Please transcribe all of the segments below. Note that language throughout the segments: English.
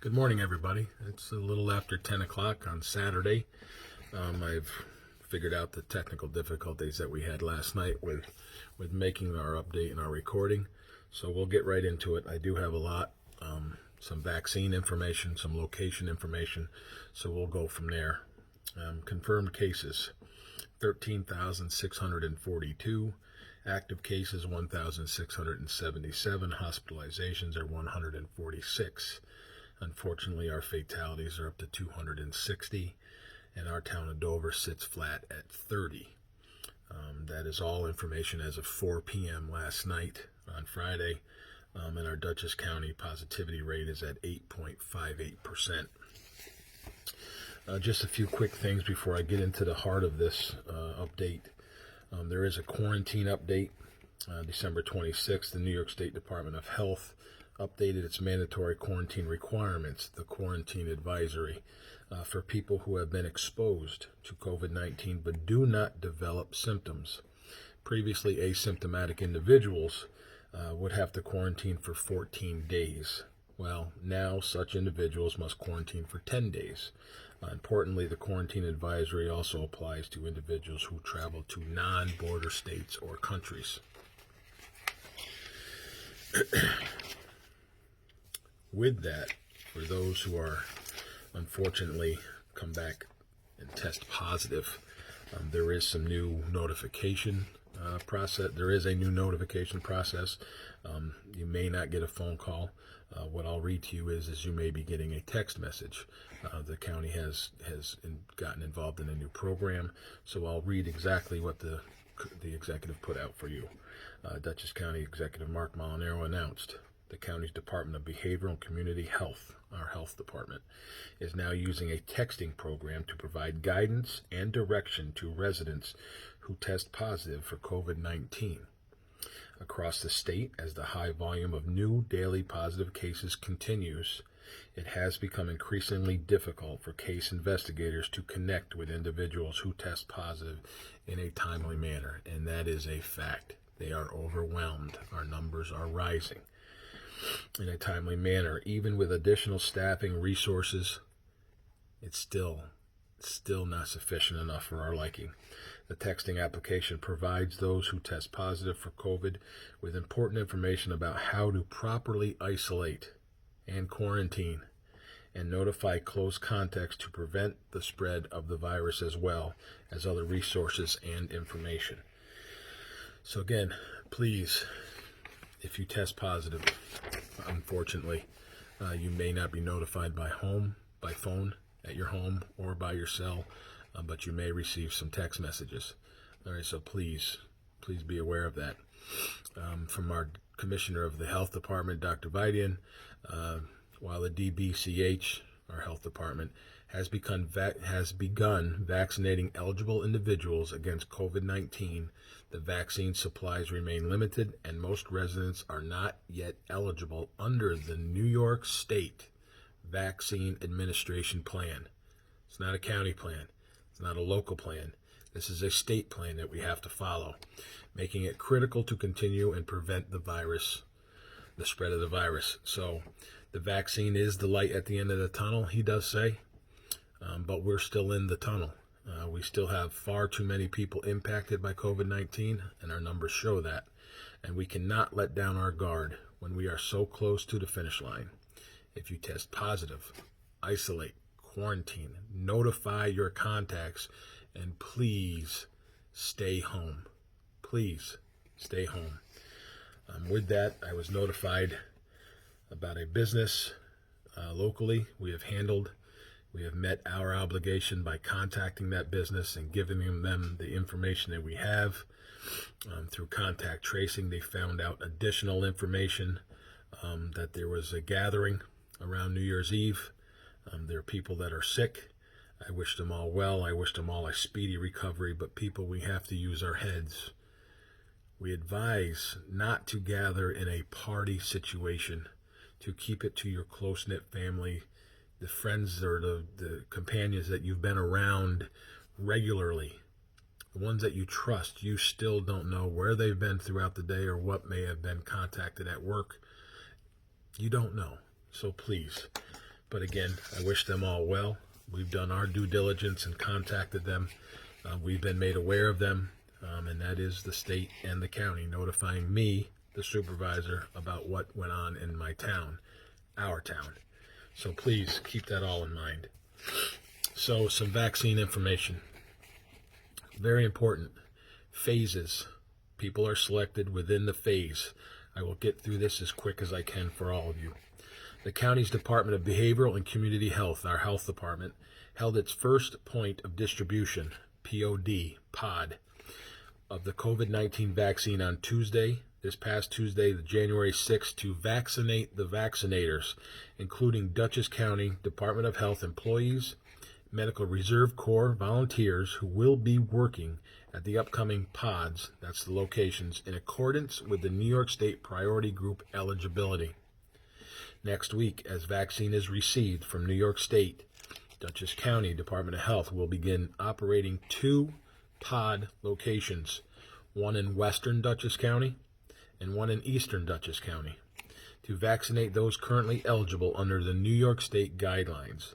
Good morning, everybody. It's a little after 10 o'clock on Saturday. I've figured out the technical difficulties that we had last night with making our update and our recording. So we'll get right into it. I do have a lot, some vaccine information, some location information. So we'll go from there. Confirmed cases, 13,642. Active cases, 1,677. Hospitalizations are 146. Unfortunately, our fatalities are up to 260, and our town of Dover sits flat at 30. That is all information as of 4 p.m. last night on Friday, and our Dutchess County positivity rate is at 8.58%. Just a few quick things before I get into the heart of this update. There is a quarantine update. December 26th, the New York State Department of Health updated its mandatory quarantine requirements, the quarantine advisory, for people who have been exposed to COVID-19 but do not develop symptoms. Previously, asymptomatic individuals would have to quarantine for 14 days. Well, now such individuals must quarantine for 10 days. Importantly, the quarantine advisory also applies to individuals who travel to non-border states or countries. With that, for those who are unfortunately come back and test positive, there is some new notification process. There is a new notification process. You may not get a phone call. What I'll read to you is you may be getting a text message. The county has gotten involved in a new program, so I'll read exactly what the executive put out for you. Dutchess County Executive Mark Molinaro announced the county's Department of Behavioral and Community Health, our health department, is now using a texting program to provide guidance and direction to residents who test positive for COVID-19. Across the state, as the high volume of new daily positive cases continues, it has become increasingly difficult for case investigators to connect with individuals who test positive in a timely manner, and that is a fact. They are overwhelmed. Our numbers are rising in a timely manner. Even with additional staffing resources, it's still not sufficient enough for our liking. The texting application provides those who test positive for COVID with important information about how to properly isolate and quarantine and notify close contacts to prevent the spread of the virus, as well as other resources and information. So again, please, if you test positive, unfortunately, you may not be notified by phone at your home or by your cell, but you may receive some text messages. All right, so please be aware of that. From our Commissioner of the Health Department, Dr. Vidian, while the DBCH, our health department, has begun vaccinating eligible individuals against COVID-19, the vaccine supplies remain limited, and most residents are not yet eligible under the New York State Vaccine Administration Plan. It's not a county plan. It's not a local plan. This is a state plan that we have to follow, making it critical to continue and prevent the spread of the virus. So the vaccine is the light at the end of the tunnel, he does say, but we're still in the tunnel. We still have far too many people impacted by COVID-19, and our numbers show that. And we cannot let down our guard when we are so close to the finish line. If you test positive, isolate, quarantine, notify your contacts, and please stay home. Please stay home. With that, I was notified about a business locally. We have met our obligation by contacting that business and giving them the information that we have. Through contact tracing, they found out additional information that there was a gathering around New Year's Eve. There are people that are sick. I wish them all well. I wish them all a speedy recovery. But people, we have to use our heads. We advise not to gather in a party situation, to keep it to your close-knit family, the friends or the companions that you've been around regularly, the ones that you trust. You still don't know where they've been throughout the day or what may have been contacted at work. You don't know. So please, But again, I wish them all well. We've done our due diligence and contacted them. We've been made aware of them, and that is the state and the county notifying me, the supervisor, about what went on in my town, our town. So please keep that all in mind. So some vaccine information. Very important. Phases. People are selected within the phase. I will get through this as quick as I can for all of you. The county's Department of Behavioral and Community Health, our health department, held its first point of distribution, POD, of the COVID-19 vaccine on Tuesday, this past Tuesday, the January 6th, to vaccinate the vaccinators, including Dutchess County Department of Health employees, Medical Reserve Corps volunteers who will be working at the upcoming pods, that's the locations, in accordance with the New York State Priority Group eligibility. Next week, as vaccine is received from New York State, Dutchess County Department of Health will begin operating 2 pod locations, one in western Dutchess County and one in eastern Dutchess County, to vaccinate those currently eligible under the New York State guidelines.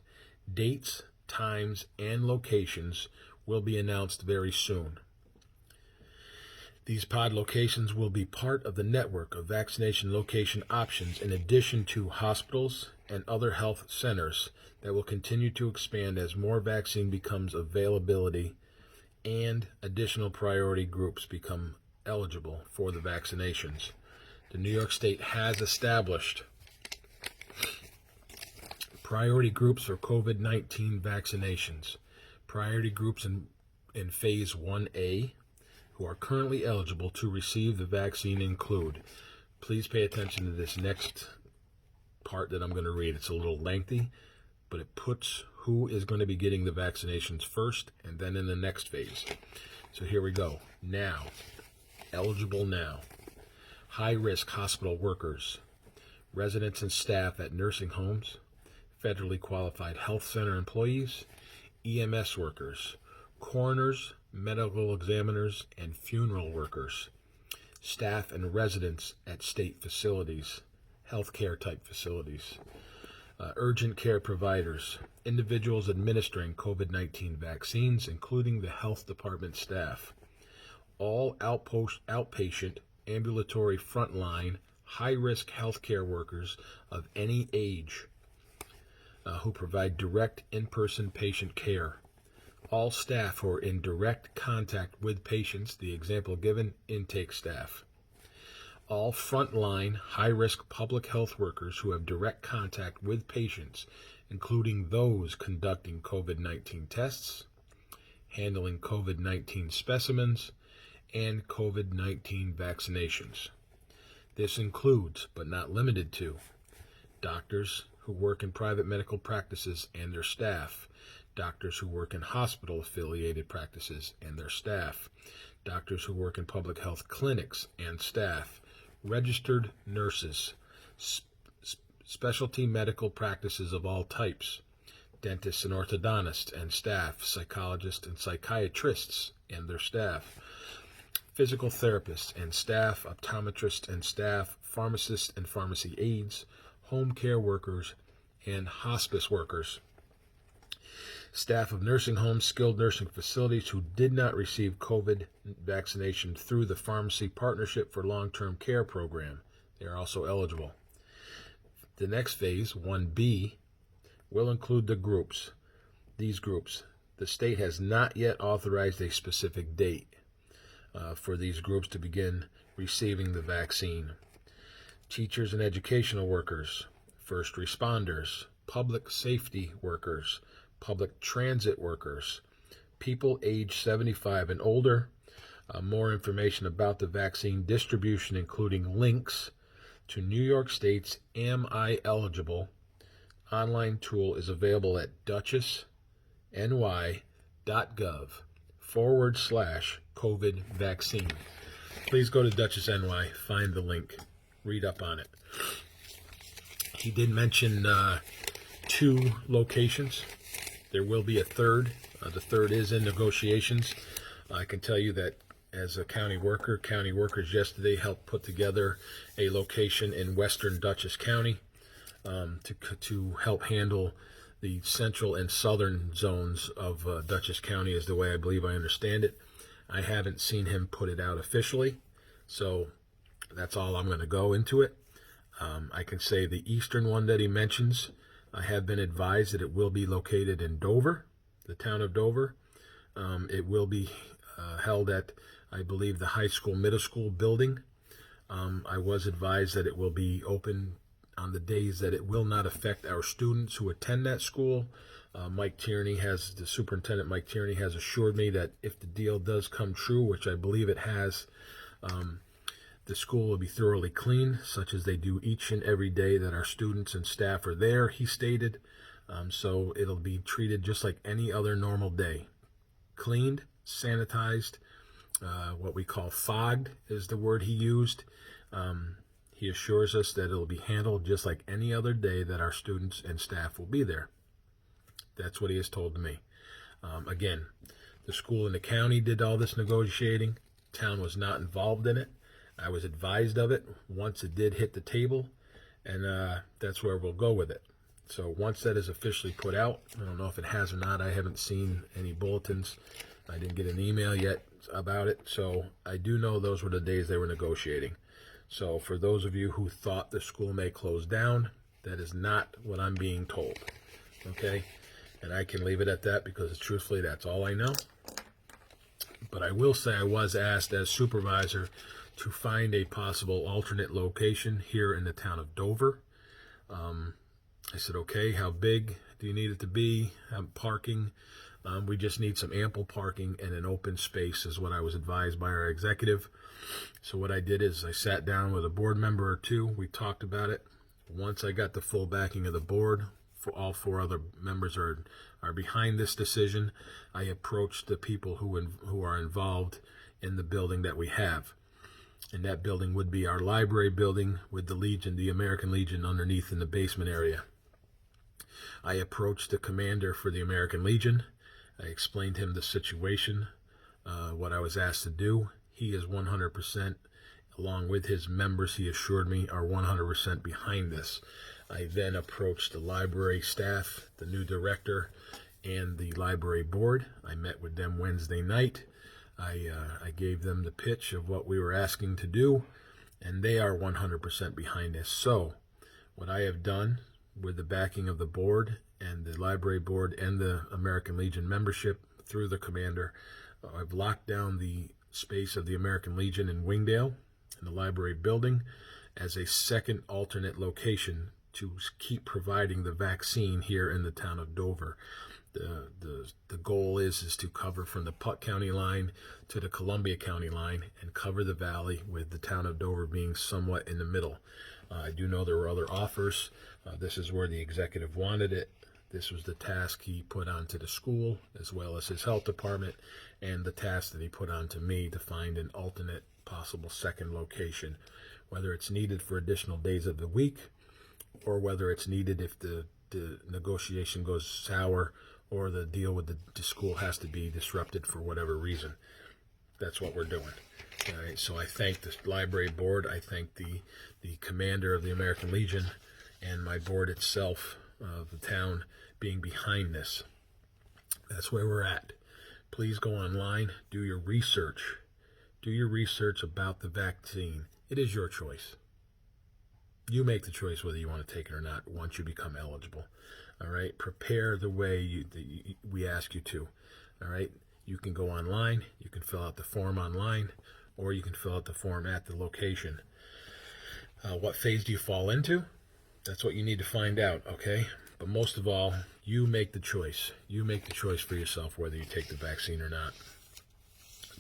Dates, times, and locations will be announced very soon. These pod locations will be part of the network of vaccination location options in addition to hospitals and other health centers that will continue to expand as more vaccine becomes availability and additional priority groups become eligible for the vaccinations. The New York State has established priority groups for COVID-19 vaccinations. Priority groups in Phase 1A who are currently eligible to receive the vaccine include, please pay attention to this next part that I'm going to read. It's a little lengthy, but it puts who is going to be getting the vaccinations first and then in the next phase. So here we go. Now, eligible now. High-risk hospital workers, residents and staff at nursing homes, federally qualified health center employees, EMS workers, coroners, medical examiners, and funeral workers, staff and residents at state facilities, healthcare type facilities, urgent care providers, individuals administering COVID-19 vaccines, including the health department staff, all outpatient, ambulatory frontline, high-risk healthcare workers of any age who provide direct in-person patient care, all staff who are in direct contact with patients, the example given, intake staff, all frontline, high-risk public health workers who have direct contact with patients, including those conducting COVID-19 tests, handling COVID-19 specimens, and COVID-19 vaccinations. This includes, but not limited to, doctors who work in private medical practices and their staff, doctors who work in hospital-affiliated practices and their staff, doctors who work in public health clinics and staff, registered nurses, specialty medical practices of all types, dentists and orthodontists and staff, psychologists and psychiatrists and their staff, physical therapists and staff, optometrists and staff, pharmacists and pharmacy aides, home care workers, and hospice workers, staff of nursing homes, skilled nursing facilities who did not receive COVID vaccination through the Pharmacy Partnership for Long-Term Care program. They are also eligible. The next phase, 1B, will include the groups. These groups. The state has not yet authorized a specific date for these groups to begin receiving the vaccine. Teachers and educational workers, first responders, public safety workers, public transit workers, people age 75 and older. More information about the vaccine distribution, including links to New York State's Am I Eligible online tool, is available at dutchessny.gov/COVID vaccine. Please go to Dutchess NY, find the link, read up on it. He did mention 2 locations. There will be a third. The third is in negotiations. I can tell you that as a county workers yesterday helped put together a location in western Dutchess County. to help handle the central and southern zones of Dutchess County, is the way I believe I understand it. I haven't seen him put it out officially, so that's all I'm going to go into it. I can say the eastern one that he mentions, I have been advised that it will be located in Dover, the town of Dover. It will be held at, I believe, the high school, middle school building. I was advised that it will be open on the days that it will not affect our students who attend that school. The superintendent Mike Tierney has assured me that if the deal does come true, which I believe it has, the school will be thoroughly clean, such as they do each and every day that our students and staff are there, he stated. So it'll be treated just like any other normal day. Cleaned, sanitized, what we call fogged is the word he used. He assures us that it'll be handled just like any other day that our students and staff will be there. That's what he has told me. Again, the school and the county did all this negotiating. Town was not involved in it. I was advised of it once it did hit the table, and that's where we'll go with it. So once that is officially put out, I don't know if it has or not. I haven't seen any bulletins. I didn't get an email yet about it. So I do know those were the days they were negotiating. So for those of you who thought the school may close down, that is not what I'm being told. Okay? And I can leave it at that because truthfully, that's all I know. But I will say I was asked as supervisor to find a possible alternate location here in the town of Dover. I said, okay, how big do you need it to be? Parking. We just need some ample parking and an open space is what I was advised by our executive. So what I did is I sat down with a board member or two. We talked about it. Once I got the full backing of the board, for all 4 other members are behind this decision, I approached the people who are involved in the building that we have. And that building would be our library building with the Legion, the American Legion, underneath in the basement area. I approached the commander for the American Legion. I explained to him the situation, what I was asked to do. He is 100%, along with his members, he assured me, are 100% behind this. I then approached the library staff, the new director, and the library board. I met with them Wednesday night. I gave them the pitch of what we were asking to do, and they are 100% behind this. So what I have done with the backing of the board and the library board and the American Legion membership through the commander, I've locked down the space of the American Legion in Wingdale in the library building as a second alternate location to keep providing the vaccine here in the town of Dover. The goal is to cover from the Putt County line to the Columbia County line and cover the valley, with the town of Dover being somewhat in the middle. I do know there were other offers. This is where the executive wanted it. This was the task he put onto the school as well as his health department, and the task that he put onto me to find an alternate possible second location, whether it's needed for additional days of the week or whether it's needed if the negotiation goes sour or the deal with the school has to be disrupted for whatever reason. That's what we're doing. All right, so I thank the library board. I thank the commander of the American Legion and my board itself, the town, being behind this. That's where we're at. Please go online, do your research. Do your research about the vaccine. It is your choice. You make the choice whether you want to take it or not once you become eligible. All right, prepare the way we ask you to. All right, you can go online, you can fill out the form online, or you can fill out the form at the location. What phase do you fall into? That's what you need to find out, okay? But most of all, you make the choice. You make the choice for yourself whether you take the vaccine or not.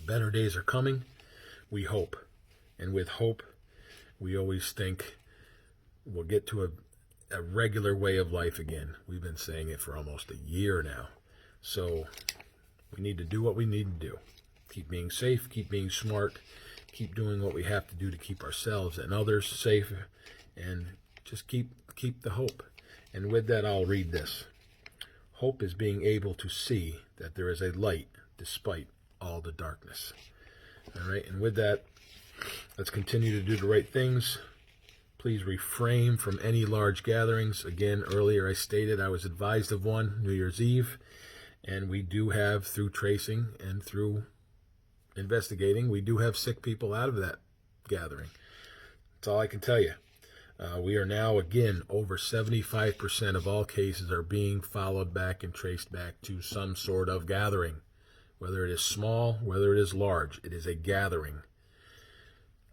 Better days are coming, we hope. And with hope, we always think we'll get to a regular way of life again. We've been saying it for almost a year now. So we need to do what we need to do. Keep being safe, keep being smart, keep doing what we have to do to keep ourselves and others safe, and just keep the hope. And with that, I'll read this. Hope is being able to see that there is a light despite all the darkness. All right, and with that, let's continue to do the right things. Please refrain from any large gatherings. Again, earlier I stated I was advised of one New Year's Eve, and we do have, through tracing and through investigating, we do have sick people out of that gathering. That's all I can tell you. We are now, again, over 75% of all cases are being followed back and traced back to some sort of gathering. Whether it is small, whether it is large, it is a gathering.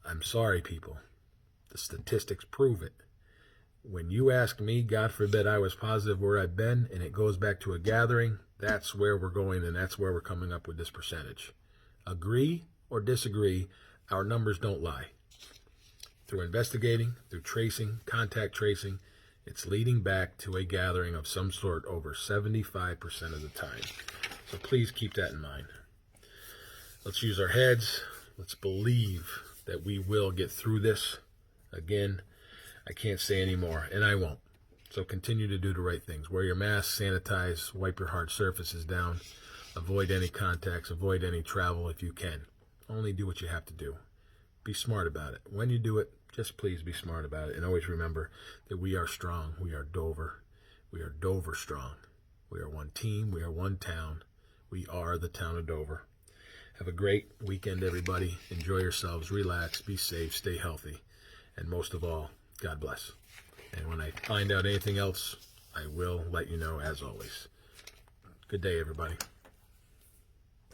I'm sorry, people. The statistics prove it. When you ask me, God forbid I was positive where I've been, and it goes back to a gathering, that's where we're going, and that's where we're coming up with this percentage. Agree or disagree, our numbers don't lie. Through investigating, through tracing, contact tracing, it's leading back to a gathering of some sort over 75% of the time. So please keep that in mind. Let's use our heads. Let's believe that we will get through this. Again, I can't say any more, and I won't. So continue to do the right things. Wear your mask, sanitize, wipe your hard surfaces down, avoid any contacts, avoid any travel if you can. Only do what you have to do. Be smart about it. When you do it, just please be smart about it. And always remember that we are strong. We are Dover. We are Dover strong. We are one team. We are one town. We are the town of Dover. Have a great weekend, everybody. Enjoy yourselves. Relax. Be safe. Stay healthy. And most of all, God bless. And when I find out anything else, I will let you know as always. Good day, everybody.